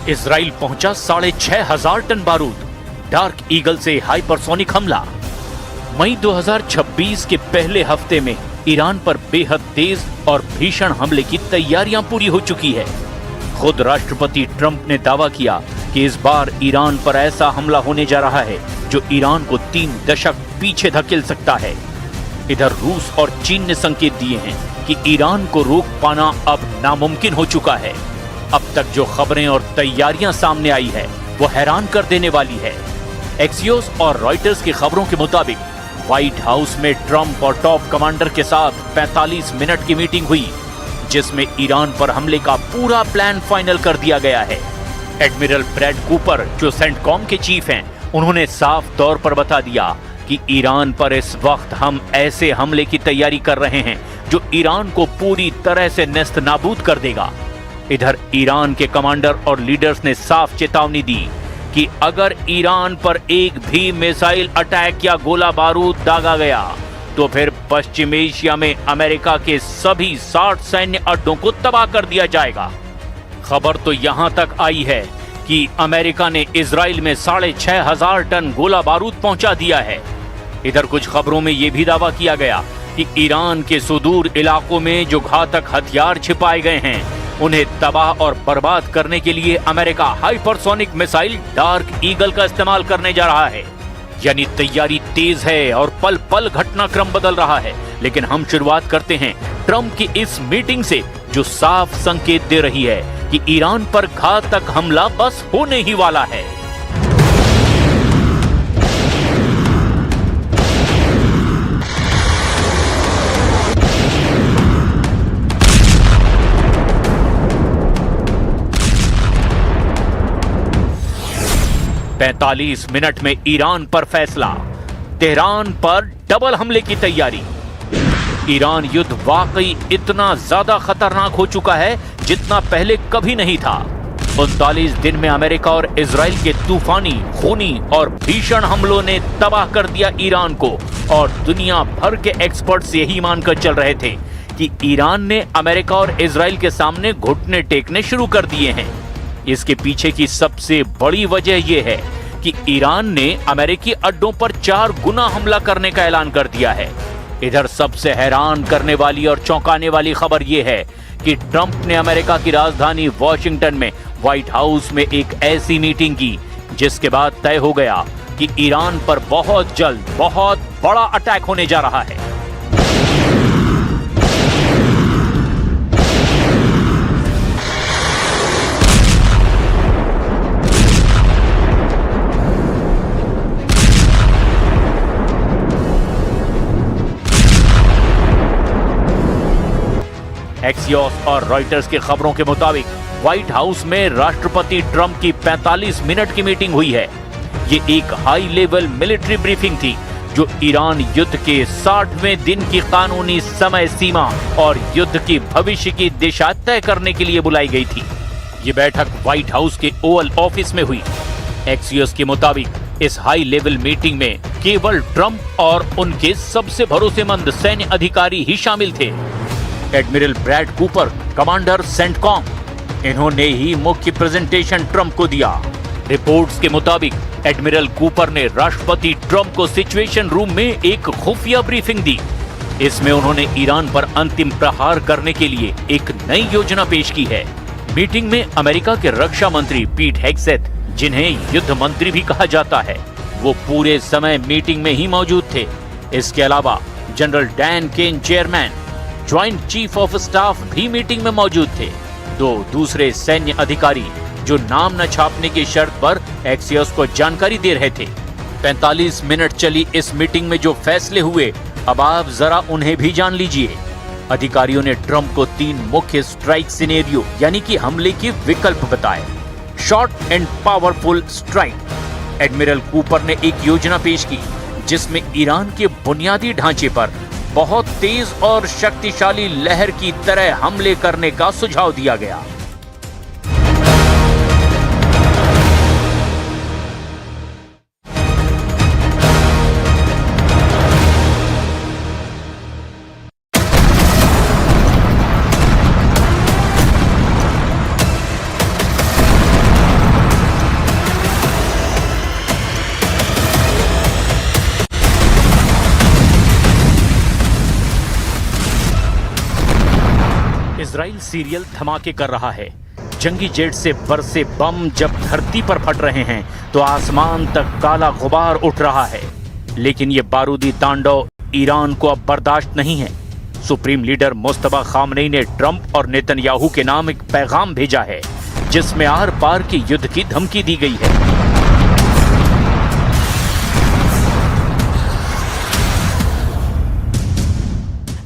Israel पहुंचा 6,500 ton बारूद। Dark eagle से हाइपरसोनिक हमला। मई 2026 के पहले हफ्ते में ईरान पर बेहद तेज और भीषण हमले की तैयारियां पूरी हो चुकी है। खुद राष्ट्रपति ट्रंप ने दावा किया कि इस बार ईरान पर ऐसा हमला होने जा रहा है जो ईरान को 3 दशक पीछे धकेल सकता है। इधर रूस और चीन ने संकेत दिए हैं कि ईरान को रोक पाना अब नामुमकिन हो चुका है। अब तक जो खबरें और तैयारियां सामने आई है वो हैरान कर देने वाली है। एक्सियोस और रॉयटर्स की खबरों के मुताबिक व्हाइट हाउस में ट्रंप और टॉप कमांडर के साथ 45 मिनट की मीटिंग हुई, जिसमें ईरान पर हमले का पूरा प्लान फाइनल कर दिया गया है। एडमिरल ब्रैड कूपर, जो सेंटकॉम के चीफ हैं, उन्होंने साफ तौर पर बता दिया कि ईरान पर इस वक्त हम ऐसे हमले की तैयारी कर रहे हैं जो ईरान को पूरी तरह से नेस्त नाबूद कर देगा। इधर ईरान के कमांडर और लीडर्स ने साफ चेतावनी दी कि अगर ईरान पर एक भी मिसाइल अटैक या गोला बारूद दागा गया तो फिर पश्चिम एशिया में अमेरिका के सभी 60 सैन्य अड्डों को तबाह कर दिया जाएगा। खबर तो यहां तक आई है कि अमेरिका ने इजराइल में 6,500 टन गोला बारूद पहुंचा दिया है। इधर कुछ खबरों में यह भी दावा किया गया कि ईरान के सुदूर इलाकों में जो घातक हथियार छिपाए गए हैं उन्हें तबाह और बर्बाद करने के लिए America hypersonic missile dark eagle का इस्तेमाल करने जा रहा है। यानी तैयारी तेज है और पल पल घटनाक्रम बदल रहा है। लेकिन हम शुरुआत करते हैं ट्रंप की इस मीटिंग से, जो साफ संकेत दे रही है कि ईरान पर घातक हमला बस होने ही वाला है। पैंतालीस मिनट में ईरान पर फैसला। तेहरान पर डबल हमले की तैयारी। ईरान युद्ध वाकई इतना ज्यादा खतरनाक हो चुका है जितना पहले कभी नहीं था। 39 दिन में अमेरिका और इजराइल के तूफानी, खूनी और भीषण हमलों ने तबाह कर दिया ईरान को, और दुनिया भर के एक्सपर्ट्स यही मानकर चल रहे थे कि ईरान ने अमेरिका और इजराइल के सामने घुटने टेकने शुरू कर दिए हैं। इसके पीछे की सबसे बड़ी वजह यह है कि ईरान ने अमेरिकी अड्डों पर 4 गुना हमला करने का ऐलान कर दिया है। इधर सबसे हैरान करने वाली और चौंकाने वाली खबर यह है कि ट्रंप ने अमेरिका की राजधानी वॉशिंगटन में व्हाइट हाउस में एक ऐसी मीटिंग की जिसके बाद तय हो गया कि ईरान पर बहुत जल्द बहुत बड़ा अटैक होने जा रहा है। एक्सियोस और रॉयटर्स की खबरों के मुताबिक व्हाइट हाउस में राष्ट्रपति ट्रंप की 45 मिनट की मीटिंग हुई है। ये एक हाई लेवल मिलिट्री ब्रीफिंग थी जो ईरान युद्ध के 60वें दिन की कानूनी समय सीमा और युद्ध की भविष्य की दिशा तय करने के लिए बुलाई गई थी। ये बैठक व्हाइट हाउस के ओवल ऑफिस में हुई। एक्सियोस के मुताबिक इस हाई लेवल मीटिंग में केवल ट्रंप और उनके सबसे भरोसेमंद सैन्य अधिकारी ही शामिल थे। Admiral Brad Cooper, commander CENTCOM, इन्होंने ही मुख्य प्रेजेंटेशन ट्रंप को दिया। रिपोर्ट्स के मुताबिक एडमिरल कूपर ने राष्ट्रपति ट्रंप को सिचुएशन रूम में एक खुफिया ब्रीफिंग दी। इसमें उन्होंने ईरान पर अंतिम प्रहार करने के लिए एक नई योजना पेश की है। मीटिंग में अमेरिका के रक्षा मंत्री पीट हेग्सेथ, जिन्हें युद्ध मंत्री भी कहा जाता है, वो पूरे समय मीटिंग में ही मौजूद थे। इसके अलावा general Dan Caine, chairman, joint chief of staff भी मीटिंग में मौजूद थे। 2 दूसरे सैन्य अधिकारी जो नाम न छापने की शर्त पर एक्सियोस को जानकारी दे रहे थे। 45 मिनट चली इस मीटिंग में जो फैसले हुए, अब आप जरा उन्हें भी जान लीजिए। अधिकारियों ने ट्रंप को 3 मुख्य स्ट्राइक सिनेरियो यानी कि हमले के विकल्प बताए। Short and powerful strike. Admiral Cooper ने एक योजना पेश की जिसमें ईरान के बुनियादी ढांचे पर बहुत तेज और शक्तिशाली लहर की तरह हमले करने का सुझाव दिया गया। सीरियल धमाके कर रहा है। जंगी जेट से बरसे बम जब धरती पर फट रहे हैं तो आसमान तक काला गुबार उठ रहा है। लेकिन ये बारूदी तांडव ईरान को अब बर्दाश्त नहीं है। सुप्रीम लीडर मुस्तफा खामनेई ने ट्रंप और नेतन्याहू के नाम एक पैगाम भेजा है जिसमें आर पार के युद्ध की धमकी दी गई है।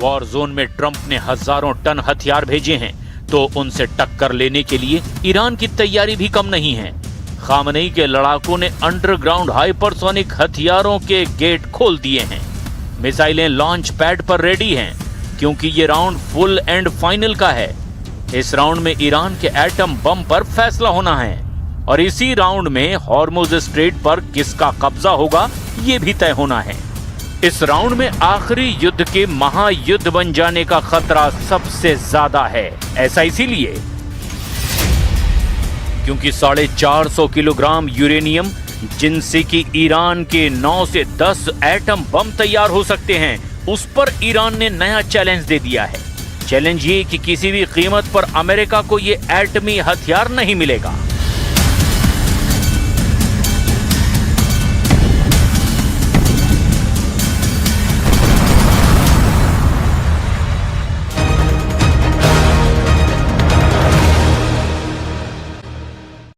वॉर जोन में ट्रंप ने हजारों टन हथियार भेजे हैं तो उनसे टक्कर लेने के लिए ईरान की तैयारी भी कम नहीं है। खामनेई के लड़ाकों ने अंडरग्राउंड हाइपरसोनिक हथियारों के गेट खोल दिए हैं। मिसाइलें लॉन्च पैड पर रेडी हैं क्योंकि ये राउंड फुल एंड फाइनल का है। इस राउंड में ईरान के एटम बम पर फैसला होना है और इसी राउंड में हॉर्मुज स्ट्रेट पर किसका कब्जा होगा ये भी तय होना है। इस राउंड में आखिरी युद्ध के महायुद्ध बन जाने का खतरा सबसे ज्यादा है। ऐसा इसीलिए क्योंकि 450 किलोग्राम यूरेनियम जिनसे कि ईरान के 9 से 10 एटम बम तैयार हो सकते हैं, उस पर ईरान ने नया चैलेंज दे दिया है। चैलेंज ये कि किसी भी कीमत पर अमेरिका को ये एटमी हथियार नहीं मिलेगा।